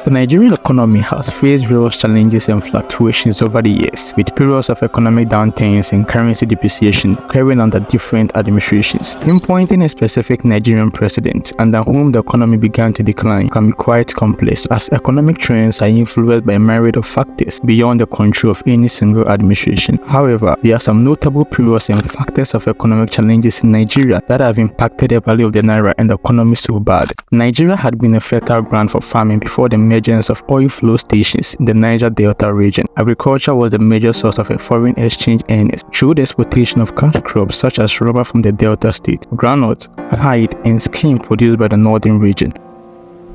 The Nigerian economy has faced various challenges and fluctuations over the years, with periods of economic downturns and currency depreciation occurring under different administrations. Pinpointing a specific Nigerian president under whom the economy began to decline can be quite complex, as economic trends are influenced by a myriad of factors beyond the control of any single administration. However, there are some notable periods and factors of economic challenges in Nigeria that have impacted the value of the naira and the economy so bad. Nigeria had been a fertile ground for farming before the emergence of oil flow stations in the Niger Delta region. Agriculture was the major source of a foreign exchange earnings through the exportation of cash crops such as rubber from the Delta state, groundnut, hide, and skin produced by the northern region.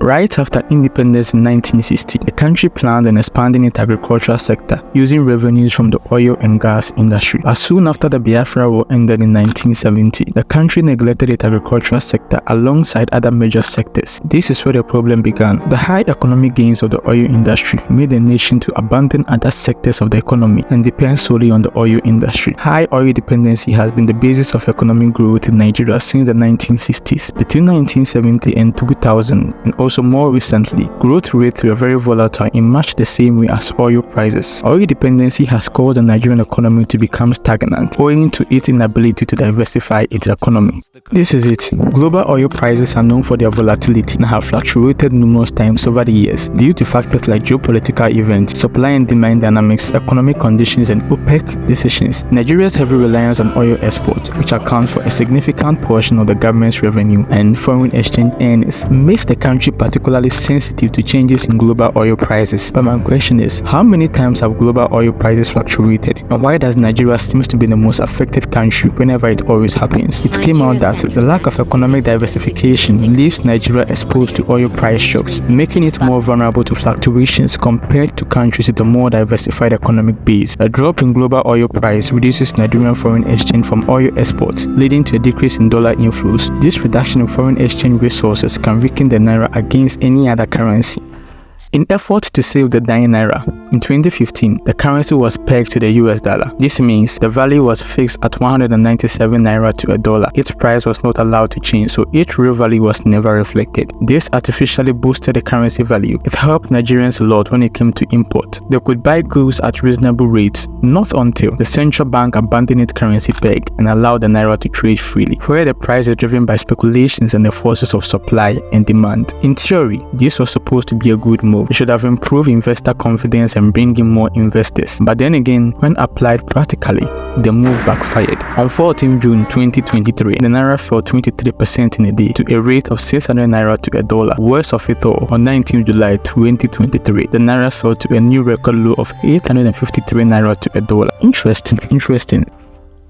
Right after independence in 1960, the country planned on expanding its agricultural sector using revenues from the oil and gas industry. As soon after the Biafra War ended in 1970, the country neglected its agricultural sector alongside other major sectors. This is where the problem began. The high economic gains of the oil industry made the nation to abandon other sectors of the economy and depend solely on the oil industry. High oil dependency has been the basis of economic growth in Nigeria since the 1960s. Between 1970 and 2000, and also more recently, growth rates were very volatile in much the same way as oil prices. Oil dependency has caused the Nigerian economy to become stagnant, owing to its inability to diversify its economy. This is it. Global oil prices are known for their volatility and have fluctuated numerous times over the years due to factors like geopolitical events, supply and demand dynamics, economic conditions, and OPEC decisions. Nigeria's heavy reliance on oil exports, which accounts for a significant portion of the government's revenue and foreign exchange earnings, makes the country particularly sensitive to changes in global oil prices. But my question is, how many times have global oil prices fluctuated, and why does Nigeria seems to be the most affected country whenever it always happens? It came out that the lack of economic diversification leaves Nigeria exposed to oil price shocks, making it more vulnerable to fluctuations compared to countries with a more diversified economic base. A drop in global oil price reduces Nigerian foreign exchange from oil exports, leading to a decrease in dollar inflows. This reduction in foreign exchange resources can weaken the naira against any other currency. In efforts to save the dying naira, in 2015, the currency was pegged to the US dollar. This means the value was fixed at 197 naira to a dollar. Its price was not allowed to change, so its real value was never reflected. This artificially boosted the currency value. It helped Nigerians a lot when it came to import. They could buy goods at reasonable rates, not until the central bank abandoned its currency peg and allowed the naira to trade freely, where the price is driven by speculations and the forces of supply and demand. In theory, this was supposed to be a good move. It should have improved investor confidence and bring in more investors. But then again, when applied practically, the move backfired. On 14 June 2023, the naira fell 23% in a day to a rate of 600 naira to a dollar. Worst of it all, on 19 July 2023, the naira fell to a new record low of 853 naira to a dollar. Interesting.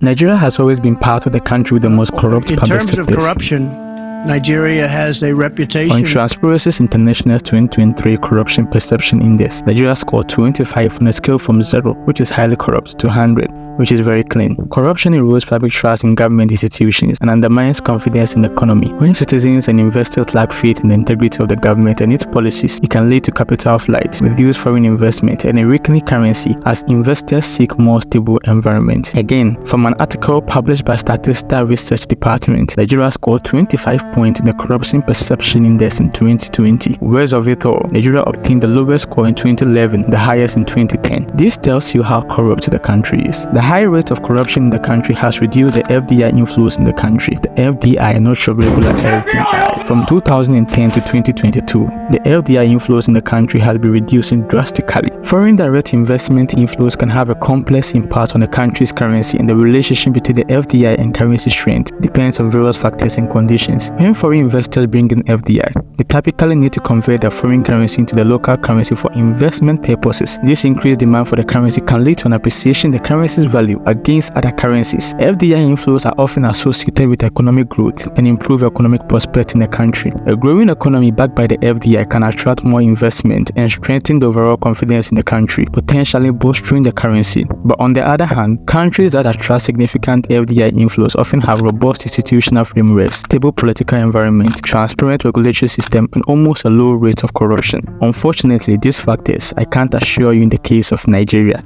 Nigeria has always been part of the country with the most corrupt public sectors. In terms of corruption, Nigeria has a reputation. On Transparency International's 2023 Corruption Perception Index, Nigeria scored 25 on a scale from 0, which is highly corrupt, to 100, which is very clean. Corruption erodes public trust in government institutions and undermines confidence in the economy. When citizens and investors lack faith in the integrity of the government and its policies, it can lead to capital flight, reduced foreign investment, and a weakening currency as investors seek more stable environment. Again, from an article published by Statistical Research Department, Nigeria scored 25 points in the Corruption Perception Index in 2020. Worst of it all, Nigeria obtained the lowest score in 2011, the highest in 2010. This tells you how corrupt the country is. The high rate of corruption in the country has reduced the FDI inflows in the country. The FDI, not your regular FDI. From 2010 to 2022, the FDI inflows in the country has been reducing drastically. Foreign direct investment inflows can have a complex impact on the country's currency, and the relationship between the FDI and currency strength depends on various factors and conditions. When foreign investors bring in FDI, they typically need to convert their foreign currency into the local currency for investment purposes. This increased demand for the currency can lead to an appreciation in the currency's value against other currencies. FDI inflows are often associated with economic growth and improved economic prosperity in the country. A growing economy backed by the FDI can attract more investment and strengthen the overall confidence in the country, potentially bolstering the currency. But on the other hand, countries that attract significant FDI inflows often have robust institutional frameworks, stable political environment, transparent regulatory system, and almost a low rate of corruption. Unfortunately, these factors I can't assure you in the case of Nigeria.